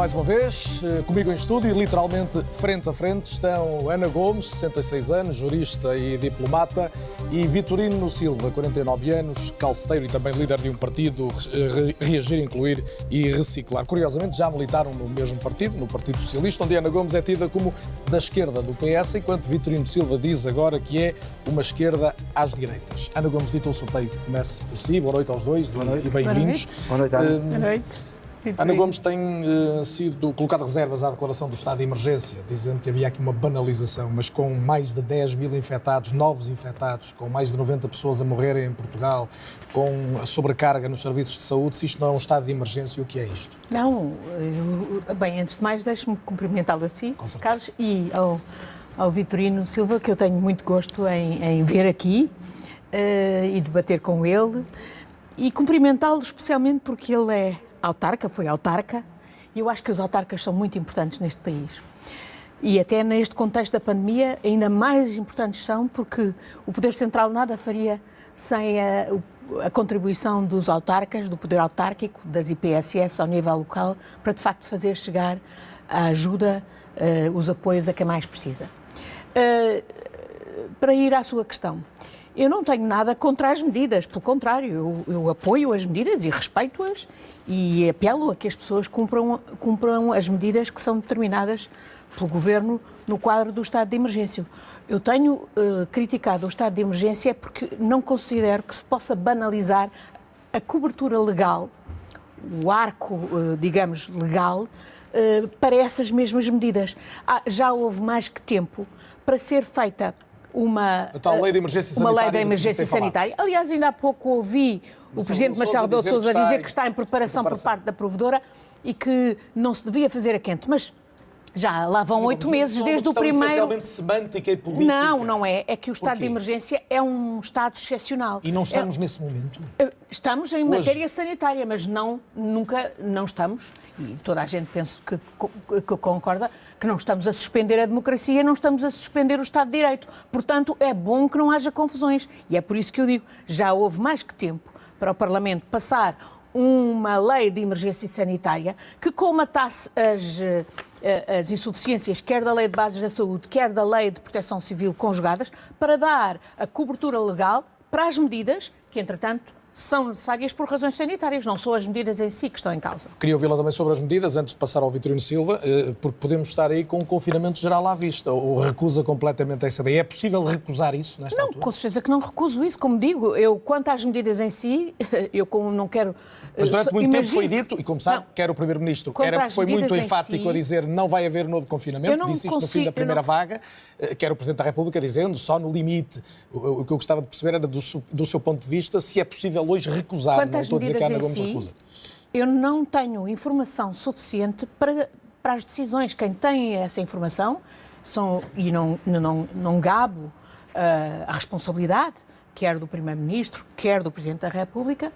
mais uma vez, comigo em estúdio e literalmente frente a frente estão Ana Gomes, 66 anos, jurista e diplomata, e Vitorino Silva, 49 anos, calceteiro e também líder de um partido, Reagir, Incluir e Reciclar. Curiosamente já militaram no mesmo partido, no Partido Socialista, onde Ana Gomes é tida como da esquerda do PS, enquanto Vitorino Silva diz agora que é uma esquerda às direitas. Ana Gomes, dito o sorteio, comece por si. Boa noite aos dois e bem-vindos. Boa noite, Ana. Boa noite. Ana Gomes tem sido colocada reservas à declaração do estado de emergência, dizendo que havia aqui uma banalização, mas com mais de 10 mil infectados, novos infectados, com mais de 90 pessoas a morrerem em Portugal, com a sobrecarga nos serviços de saúde, se isto não é um estado de emergência, o que é isto? Não, bem, antes de mais, deixe-me cumprimentá-lo a si, Carlos, e ao Vitorino Silva, que eu tenho muito gosto em ver aqui e debater com ele, e cumprimentá-lo especialmente porque ele é autarca, foi autarca, e eu acho que os autarcas são muito importantes neste país. E até neste contexto da pandemia, ainda mais importantes são, porque o Poder Central nada faria sem a contribuição dos autarcas, do poder autárquico, das IPSS ao nível local, para de facto fazer chegar a ajuda, os apoios a quem mais precisa. Para ir à sua questão, eu não tenho nada contra as medidas, pelo contrário, eu apoio as medidas e respeito-as e apelo a que as pessoas cumpram as medidas que são determinadas pelo Governo no quadro do estado de emergência. Eu tenho criticado o estado de emergência porque não considero que se possa banalizar a cobertura legal, o arco, digamos, legal, para essas mesmas medidas. Já houve mais que tempo para ser feita uma lei de emergência sanitária. Aliás, ainda há pouco ouvi o Presidente Marcelo Rebelo de Sousa dizer que está em preparação por parte da provedora e que não se devia fazer a quente, mas já lá vão 8 meses desde o primeiro... essencialmente semântica e política. Não é. É que o estado de emergência é um estado excepcional. E não estamos nesse momento? Estamos em matéria sanitária, mas nunca não estamos, e toda a gente penso que concorda, que não estamos a suspender a democracia, não estamos a suspender o Estado de Direito. Portanto, é bom que não haja confusões. E é por isso que eu digo, já houve mais que tempo para o Parlamento passar uma lei de emergência sanitária que comatasse as insuficiências, quer da Lei de Bases da Saúde, quer da Lei de Proteção Civil conjugadas, para dar a cobertura legal para as medidas que, entretanto, são necessárias por razões sanitárias, não são as medidas em si que estão em causa. Queria ouvi-la também sobre as medidas, antes de passar ao Vitorino Silva, porque podemos estar aí com um confinamento geral à vista, ou recusa completamente essa ideia. É possível recusar isso nesta altura? Não, com certeza que não recuso isso. Como digo, quanto às medidas em si, eu como não quero... Mas durante muito tempo foi dito, e como sabe, quer o Primeiro-Ministro, foi muito enfático a dizer não vai haver novo confinamento, disse isto no fim da primeira vaga, quer o Presidente da República dizendo só no limite. O que eu gostava de perceber era do seu ponto de vista se é possível hoje recusar, não estou a dizer que a Ana Gomes recusa. Eu não tenho informação suficiente para as decisões. Quem tem essa informação e não gabo a responsabilidade, quer do Primeiro-Ministro, quer do Presidente da República,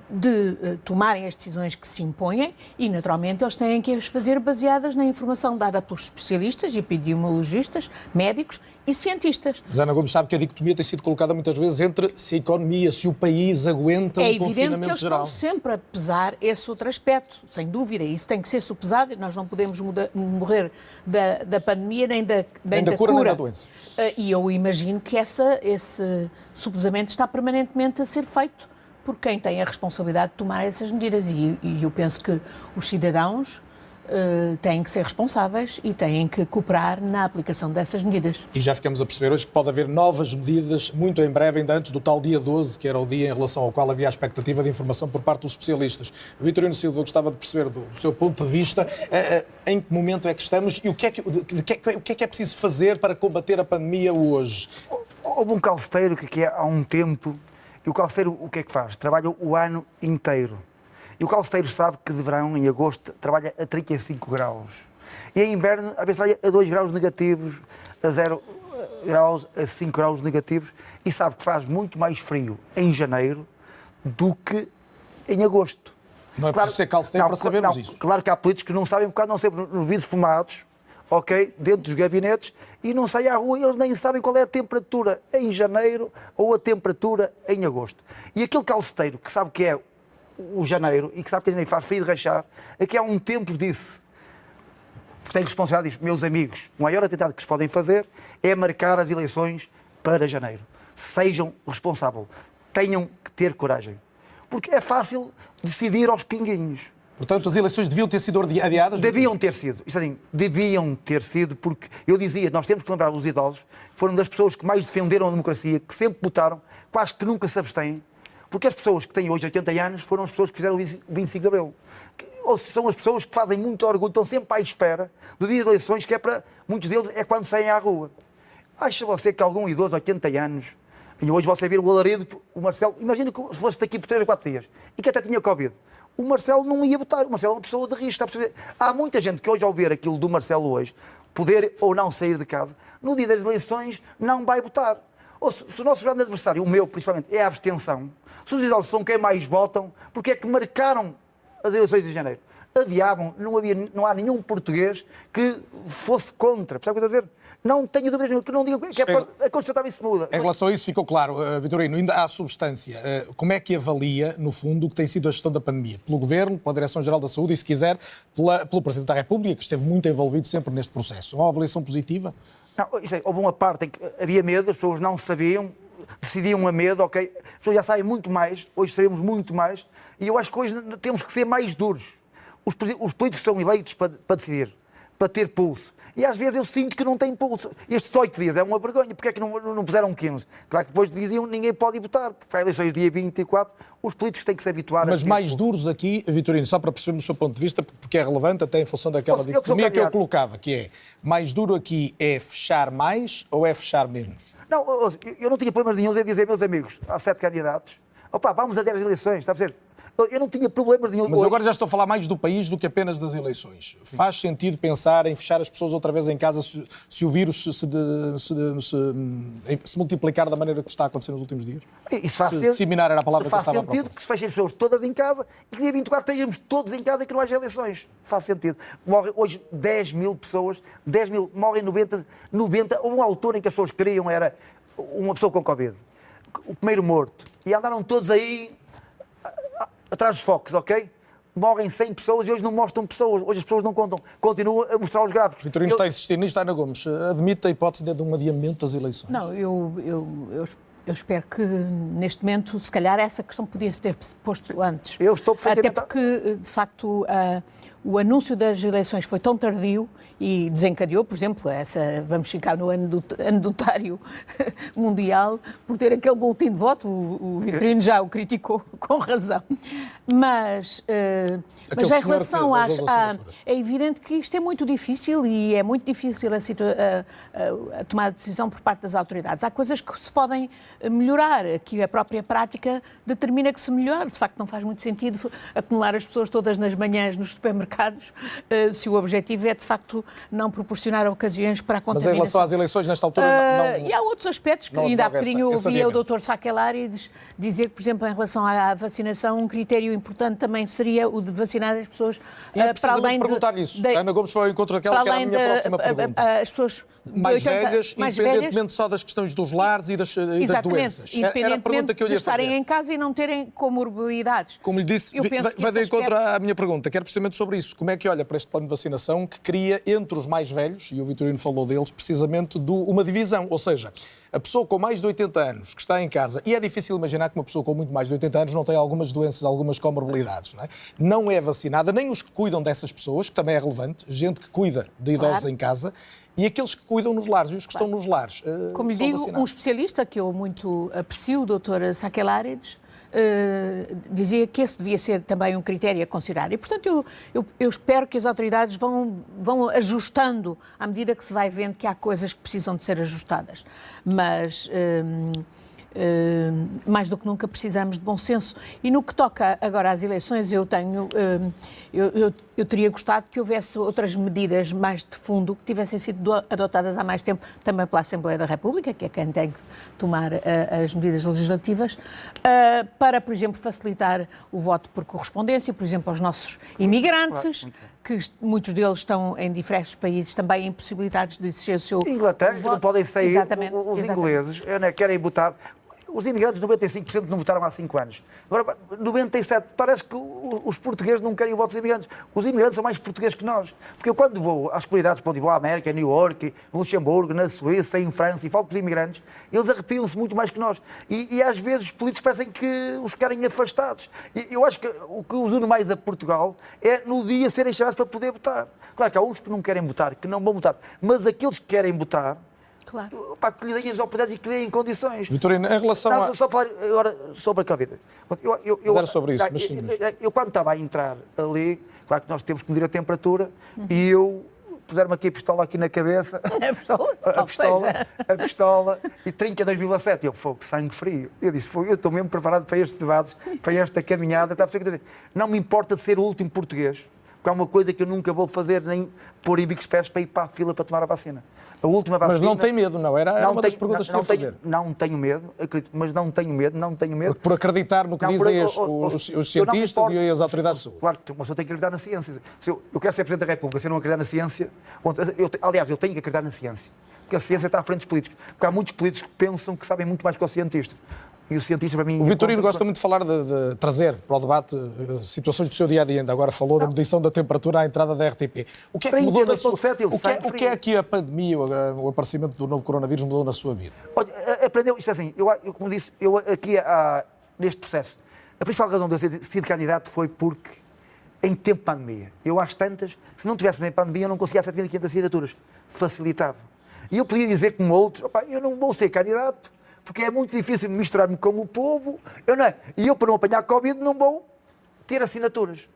de tomarem as decisões que se impõem e, naturalmente, eles têm que as fazer baseadas na informação dada pelos especialistas, epidemiologistas, médicos e cientistas. Mas Ana Gomes sabe que a dicotomia tem sido colocada muitas vezes entre se a economia, se o país aguenta um confinamento geral. É evidente que eles estão sempre a pesar esse outro aspecto, sem dúvida, isso tem que ser supesado e nós não podemos morrer da pandemia nem da cura. Nem da doença. E eu imagino que esse supesamento está permanentemente a ser feito por quem tem a responsabilidade de tomar essas medidas. E eu penso que os cidadãos têm que ser responsáveis e têm que cooperar na aplicação dessas medidas. E já ficamos a perceber hoje que pode haver novas medidas muito em breve, ainda antes do tal dia 12, que era o dia em relação ao qual havia a expectativa de informação por parte dos especialistas. Vitorino Silva, eu gostava de perceber do seu ponto de vista em que momento é que estamos e o que é que é preciso fazer para combater a pandemia hoje? Houve um calceteiro que há um tempo. E o calceteiro o que é que faz? Trabalha o ano inteiro. E o calceteiro sabe que de verão, em agosto, trabalha a 35 graus. E em inverno, às vezes trabalha a 2 graus negativos, a 0 graus, a 5 graus negativos. E sabe que faz muito mais frio em janeiro do que em agosto. Não é preciso ser calceteiro para sabermos isso. Claro que há políticos que não sabem, porque não sempre nos vidros fumados, ok, dentro dos gabinetes, e não saem à rua e eles nem sabem qual é a temperatura em janeiro ou a temperatura em agosto. E aquele calceteiro que sabe que é o janeiro e que sabe que nem faz frio de rachar, aqui há um tempo disse têm responsabilidade disso. Meus amigos, o maior atentado que se podem fazer é marcar as eleições para janeiro. Sejam responsáveis. Tenham que ter coragem. Porque é fácil decidir aos pinguinhos. Portanto, as eleições deviam ter sido adiadas? Deviam ter sido. Isto assim, deviam ter sido, porque eu dizia, nós temos que lembrar os idosos, foram das pessoas que mais defenderam a democracia, que sempre votaram, quase que nunca se abstêm. Porque as pessoas que têm hoje 80 anos foram as pessoas que fizeram o 25 de Abril. Ou são as pessoas que fazem muito orgulho, estão sempre à espera do dia de eleições, que é para muitos deles é quando saem à rua. Acha você que algum idoso de 80 anos, e hoje você vira o alarido, o Marcelo, imagina que se fosse daqui por 3 ou 4 dias, e que até tinha Covid, o Marcelo não ia votar, o Marcelo é uma pessoa de risco, está a perceber? Há muita gente que hoje, ao ver aquilo do Marcelo hoje, poder ou não sair de casa, no dia das eleições não vai votar. Ou se o nosso grande adversário, o meu principalmente, é a abstenção, se os idosos são quem mais votam, porque é que marcaram as eleições de janeiro? Adiavam, não há nenhum português que fosse contra, percebe o que eu estou a dizer? Não tenho dúvidas nenhuma, que não digam que é para a Constituição também se muda. Em relação a isso ficou claro, Vitorino, ainda há substância. Como é que avalia, no fundo, o que tem sido a gestão da pandemia? Pelo Governo, pela Direção-Geral da Saúde e, se quiser, pelo Presidente da República, que esteve muito envolvido sempre neste processo. Uma avaliação positiva? Não, houve uma parte em que havia medo, as pessoas não sabiam, decidiam a medo, ok? As pessoas já sabem muito mais, hoje sabemos muito mais, e eu acho que hoje temos que ser mais duros. Os políticos são eleitos para decidir, para ter pulso. E às vezes eu sinto que não tem pulso. Estes 18 dias é uma vergonha. Porque é que não puseram 15? Claro que depois diziam que ninguém pode ir votar. Porque há eleições dia 24, os políticos têm que se habituar Mas mais duros aqui, Vitorino, só para percebermos o seu ponto de vista, porque é relevante até em função daquela dicotomia que eu colocava, que é, mais duro aqui é fechar mais ou é fechar menos? Não, eu não tinha problemas nenhum em dizer, meus amigos, há 7 candidatos, opá, vamos a 10 eleições, está a perceber? Eu não tinha problemas nenhum. Mas agora já estou a falar mais do país do que apenas das eleições. Sim. Faz sentido pensar em fechar as pessoas outra vez em casa se o vírus se multiplicar da maneira que está a acontecer nos últimos dias? Isso faz disseminar era a palavra que eu estava a procurar. Faz sentido que se fechem as pessoas todas em casa e que dia 24 estejamos todos em casa e que não haja eleições. Faz sentido. Morrem hoje 10 mil pessoas, 10 mil, morrem 90. Houve uma altura em que as pessoas queriam, era uma pessoa com Covid. O primeiro morto. E andaram todos aí atrás dos focos, ok? Morrem 100 pessoas e hoje não mostram pessoas. Hoje as pessoas não contam. Continuam a mostrar os gráficos. Vitorino está a insistir nisto, Ana Gomes. Admite a hipótese de um adiamento das eleições? Não, eu espero que, neste momento, se calhar essa questão podia-se ter posto antes. Eu estou perfeitamente... Até porque, de facto, o anúncio das eleições foi tão tardio e desencadeou, por exemplo, vamos ficar no anedotário mundial, por ter aquele boletim de voto, o Vitorino já o criticou com razão. Mas em relação é evidente que isto é muito difícil e é muito difícil a tomar decisão por parte das autoridades. Há coisas que se podem melhorar, que a própria prática determina que se melhore. De facto, não faz muito sentido acumular as pessoas todas nas manhãs nos supermercados, se o objetivo é, de facto, não proporcionar ocasiões para a contaminação. Mas em relação às eleições, nesta altura, não... E há outros aspectos que ainda há bocadinho ouvia o Dr. Sakelari dizer que, por exemplo, em relação à vacinação, um critério importante também seria o de vacinar as pessoas para além de... perguntar isso. Ana Gomes foi ao encontro daquela que era a minha próxima pergunta. As pessoas mais velhas, independentemente só das questões dos lares e das doenças. Independentemente de estarem em casa e não terem comorbilidades. Como lhe disse, vai de encontro à minha pergunta, que era precisamente sobre isso. Como é que olha para este plano de vacinação que cria entre os mais velhos, e o Vitorino falou deles, precisamente uma divisão, ou seja, a pessoa com mais de 80 anos que está em casa, e é difícil imaginar que uma pessoa com muito mais de 80 anos não tem algumas doenças, algumas comorbilidades, não é vacinada, nem os que cuidam dessas pessoas, que também é relevante, gente que cuida de idosos em casa, e aqueles que cuidam nos lares, e os que estão nos lares. Como lhe digo, um especialista que eu muito aprecio, o Dr. Sakelarides, dizia que esse devia ser também um critério a considerar. E, portanto, eu espero que as autoridades vão ajustando à medida que se vai vendo que há coisas que precisam de ser ajustadas. Mas... mais do que nunca precisamos de bom senso. E no que toca agora às eleições, eu teria gostado que houvesse outras medidas mais de fundo que tivessem sido adotadas há mais tempo também pela Assembleia da República, que é quem tem que tomar as medidas legislativas, para, por exemplo, facilitar o voto por correspondência, por exemplo, aos nossos imigrantes, que muitos deles estão em diferentes países também impossibilitados de exercer o seu Inglaterra, voto. não podem sair. Exatamente. Os ingleses querem votar. os imigrantes, 95% não votaram há 5 anos. Agora, 97%, parece que os portugueses não querem o voto dos imigrantes. Os imigrantes são mais portugueses que nós. Porque eu, quando vou às comunidades, quando vou à América, em New York, no Luxemburgo, na Suíça, em França, e falo com os imigrantes, eles arrepiam-se muito mais que nós. E às vezes os políticos parecem que os querem afastados. E eu acho que o que os une mais a Portugal é no dia serem chamados para poder votar. Claro que há uns que não querem votar, que não vão votar, mas aqueles que querem votar, Claro. pá, que lhe deem as oportunidades e que lhe deem condições. Vitorino, em relação a... Só falar agora sobre a Covid. Mas era sobre isso, mas sim. Eu quando estava a entrar ali, claro que nós temos que medir a temperatura, e eu puseram-me aqui a pistola aqui na cabeça. A pistola, e 32,7. Eu, fogo, sangue frio. Eu disse, eu estou mesmo preparado para estes debates, para esta caminhada. Está a dizer, não me importa de ser o último português, porque há uma coisa que eu nunca vou fazer, nem pôr em bicos pés para ir para a fila para tomar a vacina. A última vacina... Mas não tem medo, não? Era uma das perguntas que eu ia fazer. Não tenho medo, acredito, mas não tenho medo. Por acreditar no que dizem os cientistas e as autoridades de saúde. Claro, uma pessoa tem que acreditar na ciência. Se eu quero ser Presidente da República, se eu não acreditar na ciência... Aliás, eu tenho que acreditar na ciência. Porque a ciência está à frente dos políticos. Porque há muitos políticos que pensam que sabem muito mais que os cientistas. E o cientista, para mim... O Vitorino gosta muito de falar, de trazer para o debate situações do seu dia-a-dia. Ainda agora falou da medição da temperatura à entrada da RTP. O que é que mudou na sua... O que é que a pandemia, o aparecimento do novo coronavírus mudou na sua vida? Olha, aprendeu, isto é assim, como disse, aqui neste processo, a principal razão de eu ter sido candidato foi porque, em tempo de pandemia, eu às tantas, se não tivesse pandemia, eu não conseguia 7.500 assinaturas. Facilitava. E eu podia dizer como outros, eu não vou ser candidato, porque é muito difícil misturar-me com o povo, e eu, para não apanhar Covid, não vou ter assinaturas.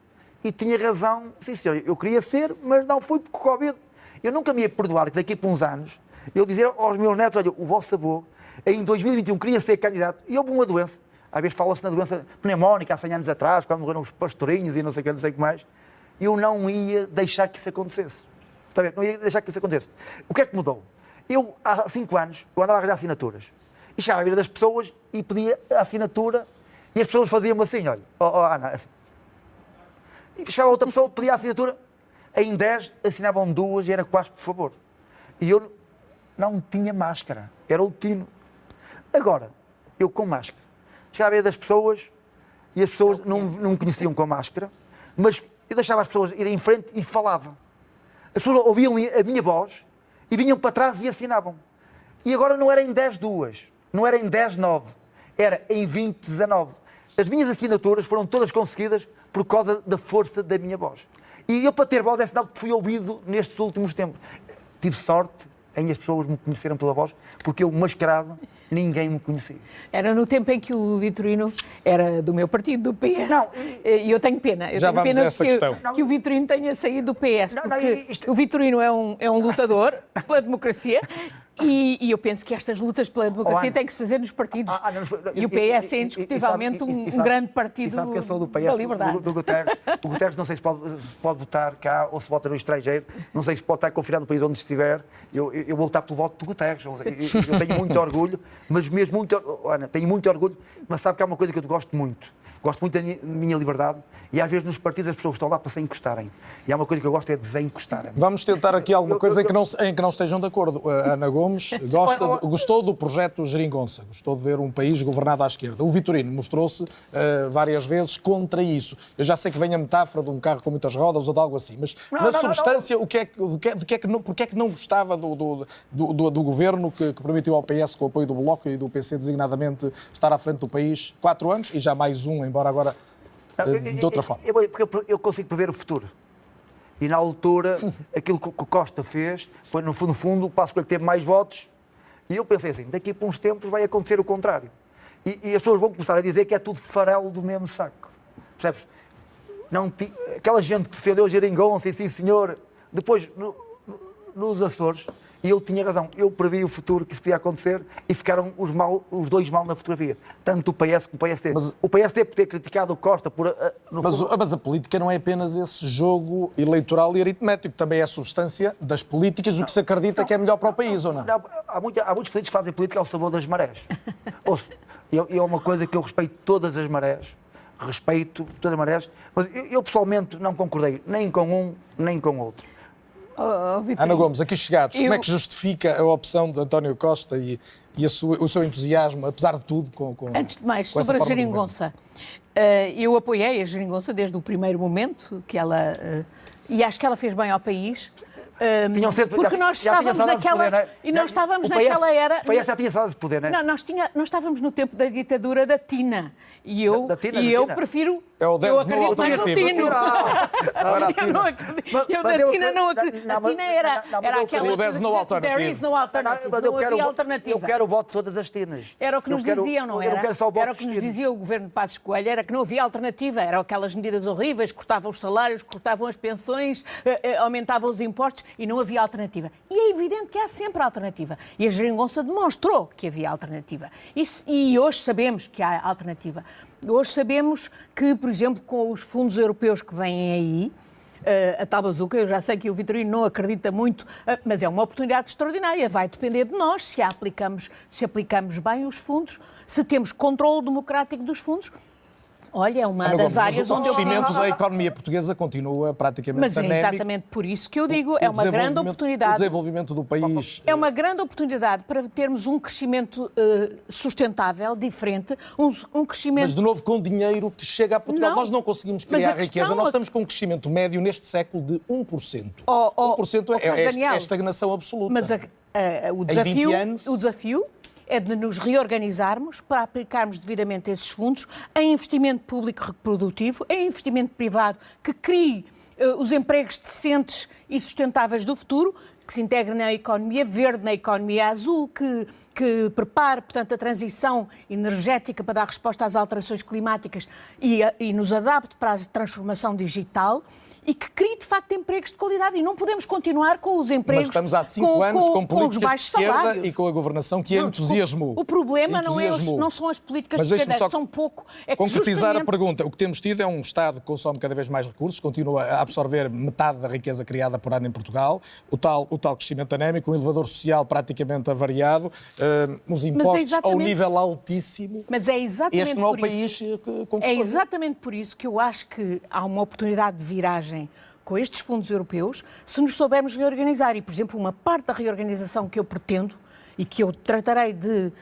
E tinha razão, sim senhor, eu queria ser, mas não fui por Covid. Eu nunca me ia perdoar que daqui por uns anos, eu dizer aos meus netos, olha, o vosso avô, em 2021, queria ser candidato, e houve uma doença, às vezes fala-se na doença pneumónica, há 100 anos atrás, quando morreram os pastorinhos e não sei o que mais, eu não ia deixar que isso acontecesse. Está a ver? Não ia deixar que isso acontecesse. O que é que mudou? Eu, há 5 anos, eu andava a arranjar assinaturas. E chegava à beira das pessoas e pedia a assinatura e as pessoas faziam assim, olha, Ana, assim. E chegava outra pessoa, pedia a assinatura, em 10 assinavam 2 e era quase, por favor. E eu não tinha máscara, era o tino. Agora, eu com máscara, chegava à beira das pessoas e as pessoas não me conheciam com a máscara, mas eu deixava as pessoas irem em frente e falava. As pessoas ouviam a minha voz e vinham para trás e assinavam. E agora não era em 10-2. Não era em 10-9, era em 20-19. As minhas assinaturas foram todas conseguidas por causa da força da minha voz. E eu, para ter voz, é sinal que fui ouvido nestes últimos tempos. Tive sorte em as pessoas me conheceram pela voz, porque eu, mascarado, ninguém me conhecia. Era no tempo em que o Vitorino era do meu partido, do PS. Não. E eu tenho pena. Já vamos a essa questão. Que o Vitorino tenha saído do PS, porque o Vitorino é um lutador pela democracia. E eu penso que estas lutas pela democracia têm que se fazer nos partidos. E o PS é indiscutivelmente um grande partido sabe que eu sou do PS, da liberdade. Do Guterres. O Guterres não sei se pode votar cá ou se vota no estrangeiro. Não sei se pode estar confinado no país onde estiver. Eu vou lutar pelo voto do Guterres. Eu tenho muito orgulho, mas mesmo Ana, tenho muito orgulho, mas sabe que há uma coisa que eu gosto muito. Gosto muito da minha liberdade e às vezes nos partidos as pessoas estão lá para se encostarem. E há uma coisa que eu gosto é desencostarem. Vamos tentar aqui alguma coisa em que não estejam de acordo. A Ana Gomes gostou do projeto Geringonça, gostou de ver um país governado à esquerda. O Vitorino mostrou-se várias vezes contra isso. Eu já sei que vem a metáfora de um carro com muitas rodas ou de algo assim, mas na substância, porquê é que não gostava do governo que permitiu ao PS, com o apoio do Bloco e do PC designadamente, estar à frente do país 4 anos e já mais embora agora de outra forma? Eu consigo prever o futuro. E na altura, aquilo que o Costa fez foi, no fundo, o passo que ele teve mais votos. E eu pensei assim, daqui por uns tempos vai acontecer o contrário. E as pessoas vão começar a dizer que é tudo farelo do mesmo saco. Percebes? Aquela gente que defendeu a Geringonça, e sim senhor, depois nos Açores, e ele tinha razão. Eu previ o futuro que isso podia acontecer e ficaram os dois mal na fotografia. Tanto o PS como o PST. O PST por ter criticado o Costa por... Mas a política não é apenas esse jogo eleitoral e aritmético. Também é a substância das políticas, o que se acredita que é melhor para o país, ou não? Há muitos políticos que fazem política ao sabor das marés. É uma coisa que eu respeito todas as marés. Respeito todas as marés. Mas eu pessoalmente não concordei nem com um, nem com outro. Ana Gomes, aqui chegados, como é que justifica a opção de António Costa e o seu entusiasmo, apesar de tudo, com Antes de mais, com essa sobre a forma de geringonça. Eu apoiei a geringonça desde o primeiro momento que ela... e acho que ela fez bem ao país. Porque nós estávamos naquela... Poder, é? E nós estávamos naquela era... O PS já tinha saudades de poder, não é? Não, nós estávamos no tempo da ditadura da Tina. E eu prefiro... É o eu 10 no acredito mais no alternativo. Tino. Agora a Eu não acredito. Eu na Tina não acredito. A Tina era aquela... O 10 no alternativo. There is no alternative. Não havia alternativa. Eu quero o voto de todas as Tinas. Era o que nos diziam, não era? Eu não quero só o voto Era o que nos dizia o governo de Passos Coelho, era que não havia alternativa. Eram aquelas medidas horríveis, cortavam os salários, cortavam as pensões, aumentavam os impostos e não havia alternativa. E é evidente que há sempre alternativa. E a geringonça demonstrou que havia alternativa. E hoje sabemos que há alternativa. Hoje sabemos que, por exemplo, com os fundos europeus que vêm aí, a tal bazuca, eu já sei que o Vitorino não acredita muito, mas é uma oportunidade extraordinária. Vai depender de nós se aplicamos bem os fundos, se temos controle democrático dos fundos. Olha, é uma das áreas onde eu penso... O crescimento da economia portuguesa continua praticamente anémico. Mas é exatamente por isso que eu digo, é uma grande oportunidade... O desenvolvimento do país... É uma grande oportunidade para termos um crescimento sustentável, diferente, um crescimento... Mas, de novo, com dinheiro que chega a Portugal. Nós não conseguimos criar riqueza. Nós estamos com um crescimento médio neste século de 1%. 1% é estagnação absoluta. Mas o desafio é de nos reorganizarmos para aplicarmos devidamente esses fundos em investimento público reprodutivo, em investimento privado que crie os empregos decentes e sustentáveis do futuro, que se integre na economia verde, na economia azul, que prepare, portanto, a transição energética para dar resposta às alterações climáticas e nos adapte para a transformação digital e que crie, de facto, empregos de qualidade. E não podemos continuar com os empregos... Mas estamos há 5 anos com políticas de esquerda salários. E com a governação que entusiasmou. O problema não são as políticas de esquerda, são pouco... Concretizar a pergunta. O que temos tido é um Estado que consome cada vez mais recursos, continua a absorver metade da riqueza criada por ano em Portugal, o tal crescimento anémico, um elevador social praticamente avariado, uns impostos a um nível altíssimo. Mas é exatamente este não é o país com que é exatamente por isso que eu acho que há uma oportunidade de viragem com estes fundos europeus, se nos soubermos reorganizar. E, por exemplo, uma parte da reorganização que eu pretendo e que eu tratarei de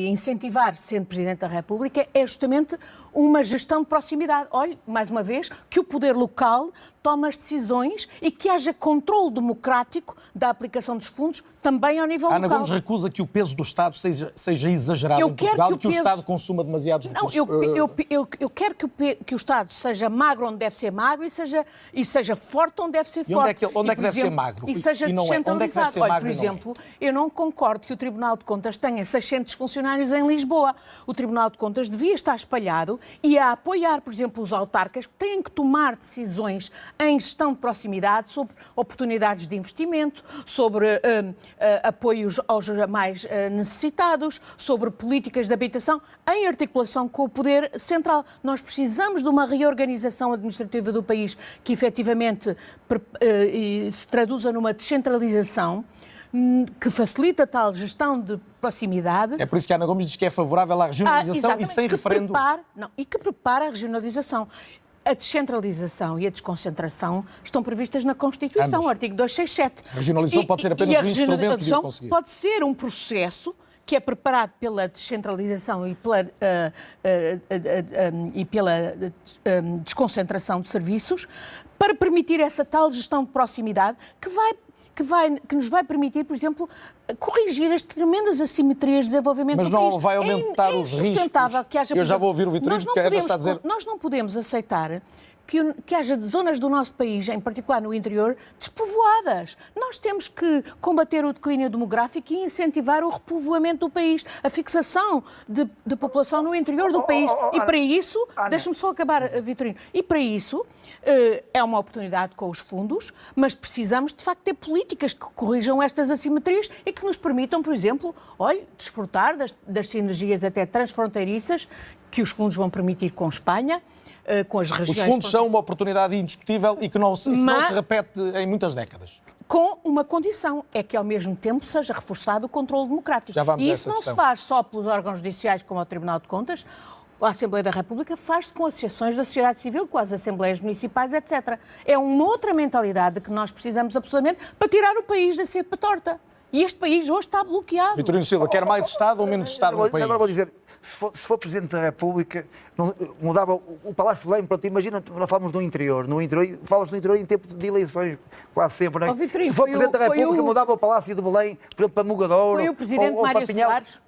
incentivar, sendo Presidente da República, é justamente uma gestão de proximidade. Olhe, mais uma vez, que o poder local tome as decisões e que haja controle democrático da aplicação dos fundos também ao nível local. Ana Gomes recusa que o peso do Estado seja exagerado em Portugal e que o Estado consuma demasiados recursos. Eu quero que o Estado seja magro onde deve ser magro e seja forte onde deve ser forte. Onde é que deve ser magro? E seja descentralizado. Olha, por exemplo, eu não concordo que o Tribunal de Contas tenha 600 funcionários em Lisboa. O Tribunal de Contas devia estar espalhado e a apoiar, por exemplo, os autarcas que têm que tomar decisões em gestão de proximidade sobre oportunidades de investimento, sobre apoios aos mais necessitados, sobre políticas de habitação, em articulação com o poder central. Nós precisamos de uma reorganização administrativa do país que efetivamente se traduza numa descentralização que facilita tal gestão de proximidade. É por isso que a Ana Gomes diz que é favorável à regionalização e sem referendo. E que prepara a regionalização. A descentralização e a desconcentração estão previstas na Constituição, artigo 267. A regionalização pode ser apenas um instrumento de o conseguir. Pode ser um processo que é preparado pela descentralização e pela desconcentração de serviços para permitir essa tal gestão de proximidade que nos vai permitir, por exemplo, corrigir as tremendas assimetrias de desenvolvimento do país. Mas não vai aumentar os riscos. Eu já vou ouvir o Vitorino, porque está a dizer... Nós não podemos aceitar que haja zonas do nosso país, em particular no interior, despovoadas. Nós temos que combater o declínio demográfico e incentivar o repovoamento do país, a fixação de população no interior do país. E para isso, deixa-me só acabar, Vitorino, e para isso é uma oportunidade com os fundos, mas precisamos de facto ter políticas que corrijam estas assimetrias e que nos permitam, por exemplo, desfrutar das sinergias até transfronteiriças que os fundos vão permitir com Espanha, com as regiões... Os fundos são uma oportunidade indiscutível e que não se repete em muitas décadas. Com uma condição, é que ao mesmo tempo seja reforçado o controle democrático. E isso não se faz só pelos órgãos judiciais como o Tribunal de Contas, a Assembleia da República faz-se com associações da sociedade civil, com as Assembleias Municipais, etc. É uma outra mentalidade que nós precisamos absolutamente para tirar o país da cepa torta. E este país hoje está bloqueado. Vitorino Silva, quer mais Estado ou menos Estado no país? Agora vou dizer, se for Presidente da República, mudava o Palácio de Belém, pronto, imagina, nós falamos do interior, falas do interior em tempo de eleições, quase sempre, não é? Vitorino, se for Presidente da República, mudava o Palácio de Belém, por exemplo, para Mugadouro. Foi o Presidente Mário Soares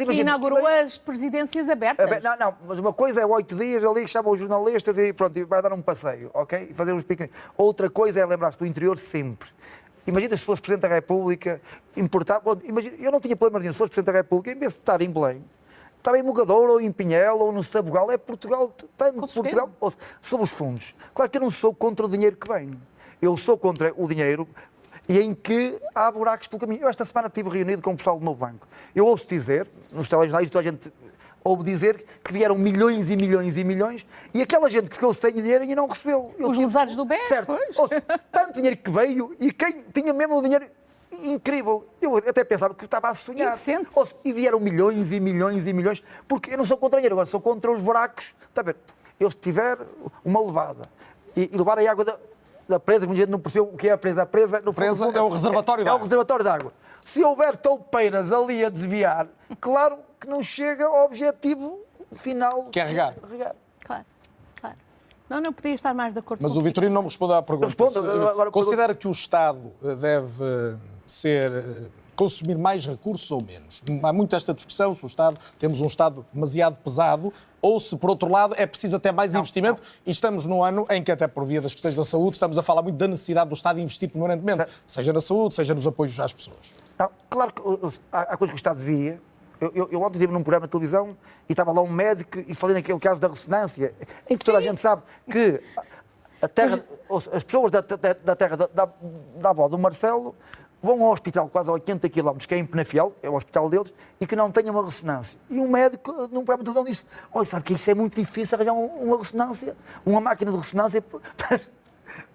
que inaugurou as presidências abertas. Não, mas uma coisa é 8 dias ali que chamam os jornalistas e pronto, e vai dar um passeio, ok? E fazer uns piqueniques. Outra coisa é lembrar-se do interior sempre. Imagina se fosse Presidente da República, imagina, eu não tinha problema nenhum, se fosse Presidente da República, em vez de estar em Belém, estava em Mugadouro, ou em Pinhel, ou no Sabugal, é Portugal, Portugal, sobre os fundos. Claro que eu não sou contra o dinheiro que vem. Eu sou contra o dinheiro e em que há buracos pelo caminho. Eu esta semana estive reunido com o pessoal do meu banco. Eu ouço dizer, nos telejornais, toda a gente ouve dizer que vieram milhões e milhões e milhões e aquela gente que ficou sem dinheiro ainda não recebeu. Os lesados do BES, certo. Ouço, tanto dinheiro que veio e quem tinha mesmo o dinheiro incrível. Eu até pensava que estava a sonhar. E vieram milhões e milhões e milhões, porque eu não sou contra o dinheiro, agora sou contra os buracos. Está a ver? Eu se tiver uma levada e levar a água da presa, que muita gente não percebeu o que é a presa. A presa, no presa fundo, é o reservatório de água. É o reservatório de água. Se houver toupeiras ali a desviar, claro que não chega ao objetivo final. Que é regar. Claro. Não podia estar mais de acordo com Mas o Vitorino não me respondeu à pergunta. Considera que o Estado deve consumir mais recursos ou menos? Há muito esta discussão se temos um Estado demasiado pesado ou se, por outro lado, é preciso até mais investimento. E estamos num ano em que, até por via das questões da saúde, estamos a falar muito da necessidade do Estado investir permanentemente, seja na saúde, seja nos apoios às pessoas. Não, claro que há coisas que o Estado devia. Eu ontem estive num programa de televisão e estava lá um médico e falei naquele caso da ressonância, em que toda a gente sabe que a terra, as pessoas da terra da avó do Marcelo vão ao hospital quase a 80 km, que é em Penafiel, é o hospital deles, e que não têm uma ressonância. E um médico, num programa de televisão, disse: olha, sabe que isso é muito difícil arranjar uma ressonância, uma máquina de ressonância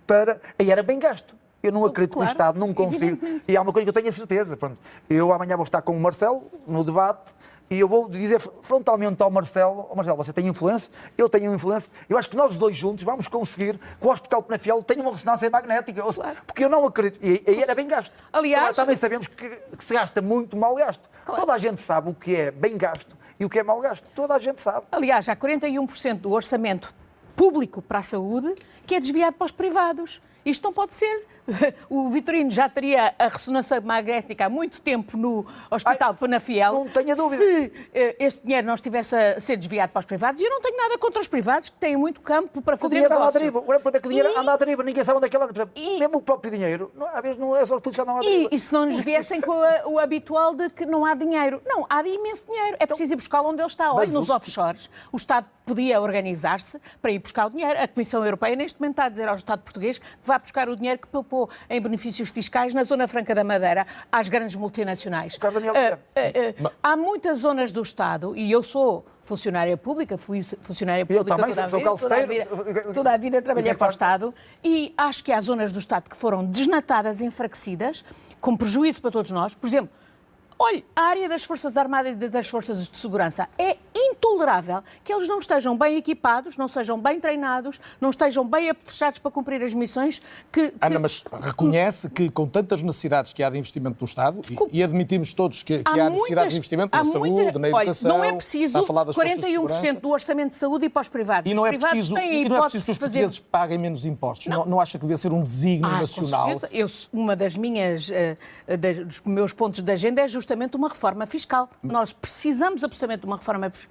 para... E era bem gasto. Eu não acredito que o Estado não consiga. E há uma coisa que eu tenho a certeza. Pronto, eu amanhã vou estar com o Marcelo no debate e eu vou dizer frontalmente ao Marcelo: Marcelo, você tem influência, eu tenho influência. Eu acho que nós dois juntos vamos conseguir que o Hospital de Penafiel tenha uma ressonância magnética. Porque eu não acredito. E aí era bem gasto. Aliás, agora, também sabemos que se gasta muito mal gasto. Claro. Toda a gente sabe o que é bem gasto e o que é mal gasto. Toda a gente sabe. Aliás, há 41% do orçamento público para a saúde que é desviado para os privados. Isto não pode ser. O Vitorino já teria a ressonância magnética há muito tempo no Hospital Penafiel. Não tenho dúvida. Se este dinheiro não estivesse a ser desviado para os privados, e eu não tenho nada contra os privados, que têm muito campo para fazer negócio. O dinheiro anda à deriva. O problema é que o dinheiro anda à deriva. Ninguém sabe onde é que ele anda. Mesmo o próprio dinheiro, às vezes não é só tudo que anda à deriva. E se não nos viessem com o habitual de que não há dinheiro? Não, há imenso dinheiro. É preciso ir buscá-lo onde ele está. Olha, nos offshores, o Estado podia organizar-se para ir buscar o dinheiro. A Comissão Europeia, neste momento, está a dizer ao Estado português que vai buscar o dinheiro que poupou em benefícios fiscais na Zona Franca da Madeira às grandes multinacionais. Há muitas zonas do Estado, e eu sou funcionária pública, fui funcionária pública toda a vida trabalhei para o Estado, e acho que há zonas do Estado que foram desnatadas, enfraquecidas, com prejuízo para todos nós. Por exemplo, olhe, a área das Forças Armadas e das Forças de Segurança é intolerável que eles não estejam bem equipados, não sejam bem treinados, não estejam bem apetrechados para cumprir as missões que... Ana, mas reconhece que com tantas necessidades que há de investimento do Estado, e admitimos todos que há necessidade de investimento na saúde, na educação... Olha, não é preciso 41% do orçamento de saúde e para os privados. E não é preciso que os portugueses paguem menos impostos? Não acha que devia ser um desígnio nacional? Uma dos meus pontos de agenda é justamente uma reforma fiscal. Nós precisamos absolutamente de uma reforma fiscal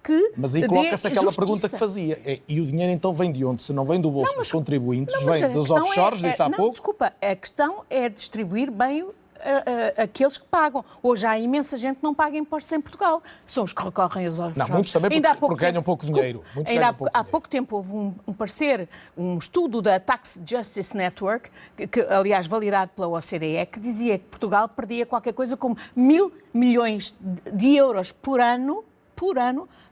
que Mas aí coloca-se aquela pergunta que fazia. E o dinheiro então vem de onde? Se não vem do bolso dos contribuintes, vem dos offshores, disse há pouco? Desculpa, a questão é distribuir bem aqueles que pagam. Hoje há imensa gente que não paga impostos em Portugal. São os que recorrem aos offshores. Não, muitos também porque ganham pouco dinheiro. Há pouco tempo houve um parecer, um estudo da Tax Justice Network, que aliás validado pela OCDE, que dizia que Portugal perdia qualquer coisa como 1.000 milhões de euros por ano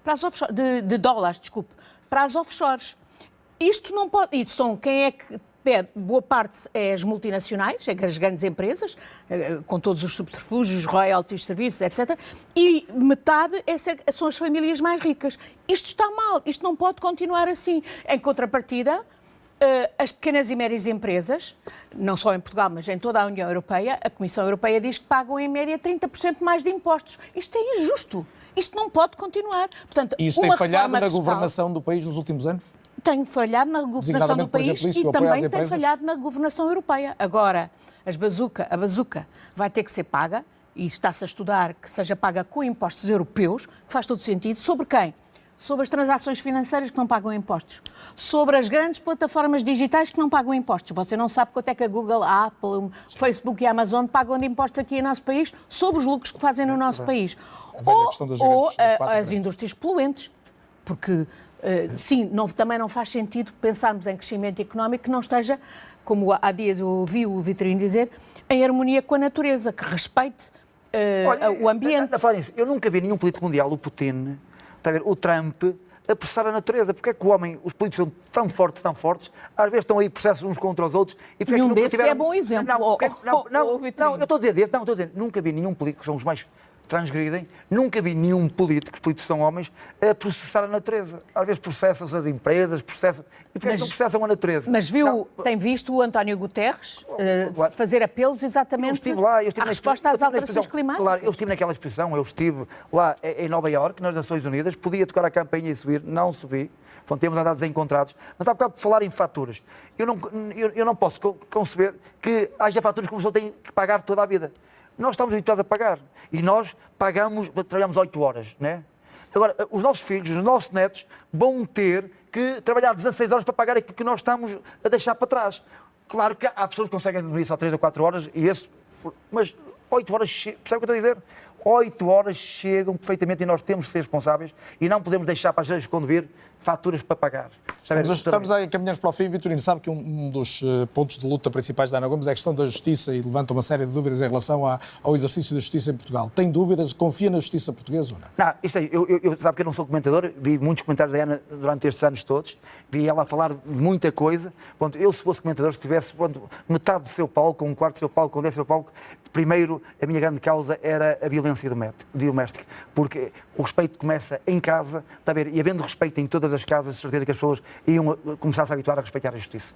para as offshores, de dólares, desculpe, para as offshores. Isto não pode... Quem é que boa parte é as multinacionais, é as grandes empresas, com todos os subterfúgios, royalties, serviços, etc. E metade são as famílias mais ricas. Isto está mal, isto não pode continuar assim. Em contrapartida, as pequenas e médias empresas, não só em Portugal, mas em toda a União Europeia, a Comissão Europeia diz que pagam em média 30% mais de impostos. Isto é injusto. Isto não pode continuar. Portanto, e isso tem falhado na governação do país nos últimos anos? Tem falhado na governação do país e também tem falhado na governação europeia. Agora, a bazuca vai ter que ser paga, e está-se a estudar que seja paga com impostos europeus, que faz todo sentido. Sobre quem? Sobre as transações financeiras que não pagam impostos. Sobre as grandes plataformas digitais que não pagam impostos. Você não sabe quanto é que a Google, a Apple, o Facebook e a Amazon pagam de impostos aqui no nosso país sobre os lucros que fazem no nosso país. Ou as indústrias poluentes. Porque, sim, também não faz sentido pensarmos em crescimento económico que não esteja, como há dias eu ouvi o Vitorino dizer, em harmonia com a natureza, que respeite o ambiente. A falar nisso, eu nunca vi nenhum político mundial, o Putin, o Trump, a processar a natureza. Porque é que os políticos são tão fortes, às vezes estão aí processos uns contra os outros. E um desses é bom exemplo. Não, eu estou a dizer nunca vi nenhum político, que são os mais transgridem, nunca vi nenhum político, os políticos são homens, a processar a natureza. Às vezes processam-se as empresas, e porque não processam a natureza? Mas tem visto o António Guterres fazer apelos exatamente à resposta às alterações climáticas? Claro, eu estive naquela exposição, eu estive lá em Nova Iorque, nas Nações Unidas, podia tocar a campainha e subir, não subi, temos andado desencontrados, mas há bocado de falar em faturas. Eu não posso conceber que haja faturas que uma pessoa tem que pagar toda a vida. Nós estamos habituados a pagar. E nós trabalhamos 8 horas, né? Agora, os nossos filhos, os nossos netos vão ter que trabalhar 16 horas para pagar aquilo que nós estamos a deixar para trás. Claro que há pessoas que conseguem dormir só 3 ou 4 horas, mas 8 horas, percebe o que eu estou a dizer? 8 horas chegam perfeitamente e nós temos que ser responsáveis e não podemos deixar para as vezes quando vir faturas para pagar. Estamos a caminhar para o fim. Vitorino, sabe que um dos pontos de luta principais da Ana Gomes é a questão da justiça e levanta uma série de dúvidas em relação ao exercício da justiça em Portugal. Tem dúvidas? Confia na justiça portuguesa ou não? Não, isto aí, sabe que eu não sou comentador, vi muitos comentários da Ana durante estes anos todos, vi ela a falar de muita coisa. Eu, se fosse comentador, se tivesse metade do seu palco, um quarto do seu palco, um décimo do seu palco, primeiro, a minha grande causa era a violência doméstica, porque o respeito começa em casa, está a ver? E havendo respeito em todas as casas, de certeza que as pessoas iam começar a se habituar a respeitar a justiça.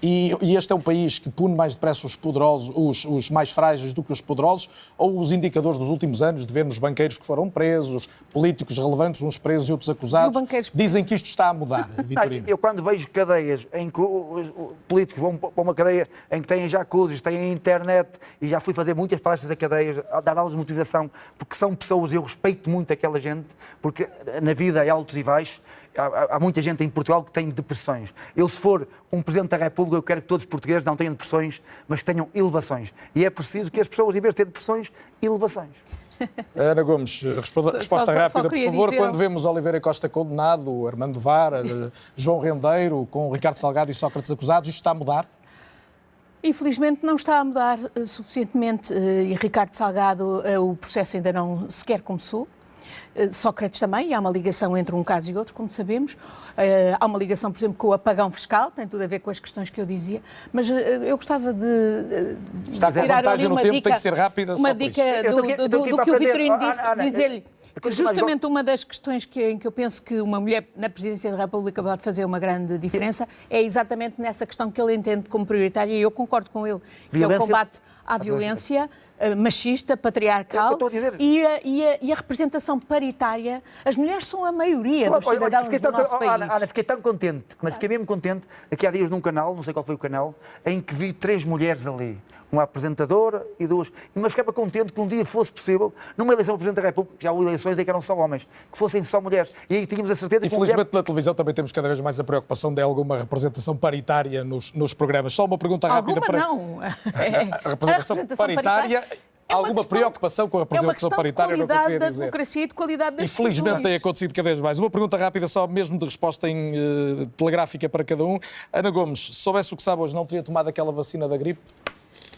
E este é um país que pune mais depressa os poderosos, os mais frágeis do que os poderosos, ou os indicadores dos últimos anos de vermos banqueiros que foram presos, políticos relevantes, uns presos e outros acusados, dizem que isto está a mudar, Vitorino? Eu quando vejo cadeias em que os políticos vão para uma cadeia em que têm jacuzzis, têm internet, e já fui fazer muitas palestras a cadeias, a dar aulas de motivação, porque são pessoas, eu respeito muito aquela gente, porque na vida há altos e baixos. Há muita gente em Portugal que tem depressões. Eu, se for um Presidente da República, eu quero que todos os portugueses não tenham depressões, mas que tenham elevações. E é preciso que as pessoas, em vez de ter depressões, elevações. Ana Gomes, resposta rápida, por favor. Quando vemos Oliveira Costa condenado, Armando Vara, João Rendeiro, com Ricardo Salgado e Sócrates acusados, isto está a mudar? Infelizmente não está a mudar suficientemente. E Ricardo Salgado, o processo ainda não sequer começou. Sócrates também, há uma ligação entre um caso e outro, como sabemos. Há uma ligação, por exemplo, com o apagão fiscal, tem tudo a ver com as questões que eu dizia, mas eu gostava de tirar ali uma dica, tem que ser rápida, uma dica do que o Vitorino disse, dizer-lhe que justamente uma das questões em que eu penso que uma mulher na Presidência da República pode fazer uma grande diferença é exatamente nessa questão que ele entende como prioritária, e eu concordo com ele, que é o combate à violência machista, patriarcal e a representação paritária. As mulheres são a maioria dos cidadãos do nosso país. Ana, fiquei tão contente, mas fiquei mesmo contente, aqui há dias num canal, não sei qual foi o canal, em que vi 3 mulheres ali. Uma apresentadora e 2. Mas ficava contente que um dia fosse possível, numa eleição do Presidente da República, já houve eleições em que eram só homens, que fossem só mulheres. E aí tínhamos a certeza que... Infelizmente, na televisão também temos cada vez mais a preocupação de alguma representação paritária nos programas. Só uma pergunta rápida para... não. A representação paritária... Há alguma preocupação com a representação paritária? É uma questão de qualidade da democracia e de qualidade das instituições. Infelizmente tem acontecido cada vez mais. Uma pergunta rápida, só mesmo de resposta telegráfica para cada um. Ana Gomes, se soubesse o que sabe hoje, não teria tomado aquela vacina da gripe?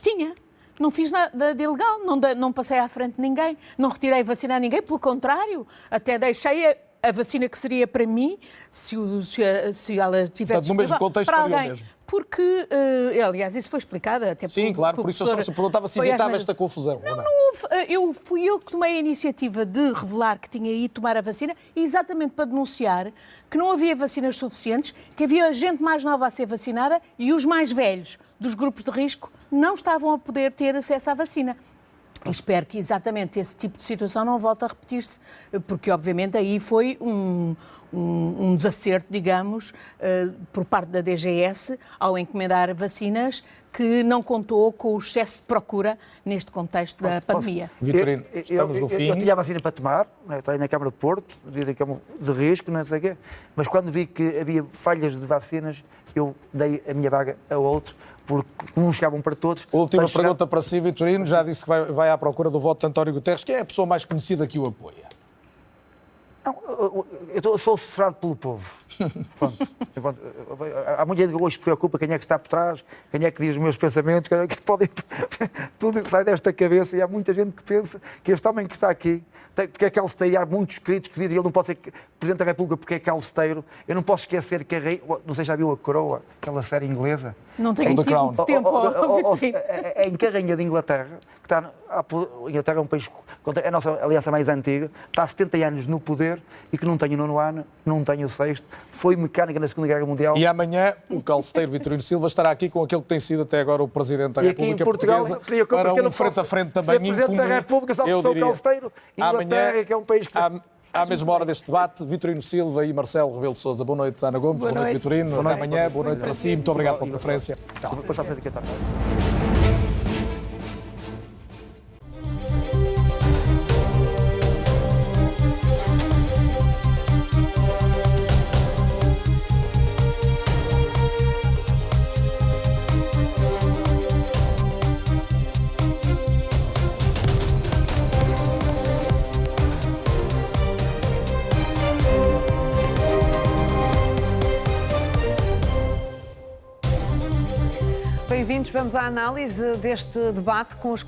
Tinha. Não fiz nada de ilegal, não passei à frente de ninguém, não retirei vacina a ninguém, pelo contrário, até deixei a vacina que seria para mim, se ela tivesse no mesmo contexto para alguém. mesmo. porque, aliás, isso foi explicado até Sim, claro, por isso eu só se perguntava se evitava esta confusão. Não, fui eu que tomei a iniciativa de revelar que tinha ido tomar a vacina, exatamente para denunciar que não havia vacinas suficientes, que havia gente mais nova a ser vacinada e os mais velhos dos grupos de risco não estavam a poder ter acesso à vacina. E espero que exatamente esse tipo de situação não volte a repetir-se, porque obviamente aí foi um desacerto, digamos, por parte da DGS ao encomendar vacinas que não contou com o excesso de procura neste contexto da pandemia. Vitorino, estamos no fim. Eu tinha a vacina para tomar, estou aí na Câmara de Porto, dizem que é de risco, não sei o quê, mas quando vi que havia falhas de vacinas, eu dei a minha vaga a outro, porque não chegavam para todos. Última pergunta para si, Vitorino. Já disse que vai à procura do voto de António Guterres. Quem é a pessoa mais conhecida que o apoia? Não, eu sou assessorado pelo povo. Há muita gente que hoje se preocupa quem é que está por trás, quem é que diz os meus pensamentos, quem é que podem... Tudo sai desta cabeça e há muita gente que pensa que este homem que está aqui, porque é calceteiro, há muitos escritos que dizem que ele não pode ser Presidente da República porque é calceteiro. Eu não posso esquecer que não sei se já viu A Coroa, aquela série inglesa. Não tenho tido muito tempo. É em que a Rainha de Inglaterra, que está... A Inglaterra é um país, é a nossa aliança mais antiga, está há 70 anos no poder e que não tem o 9º ano, não tem o 6º, foi mecânica na Segunda Guerra Mundial. E amanhã o calceteiro Vitorino Silva estará aqui com aquele que tem sido até agora o Presidente da República Portuguesa para um frente a frente também incomum. Presidente da República, só porque sou calceteiro, Inglaterra, que é um país que... À mesma hora deste debate, Vitorino Silva e Marcelo Rebelo de Sousa. Boa noite, Ana Gomes. Boa noite, Vitorino. Até amanhã. Boa noite para si. Muito obrigado pela preferência. Depois faço a etiqueta. Bem-vindos, vamos à análise deste debate com os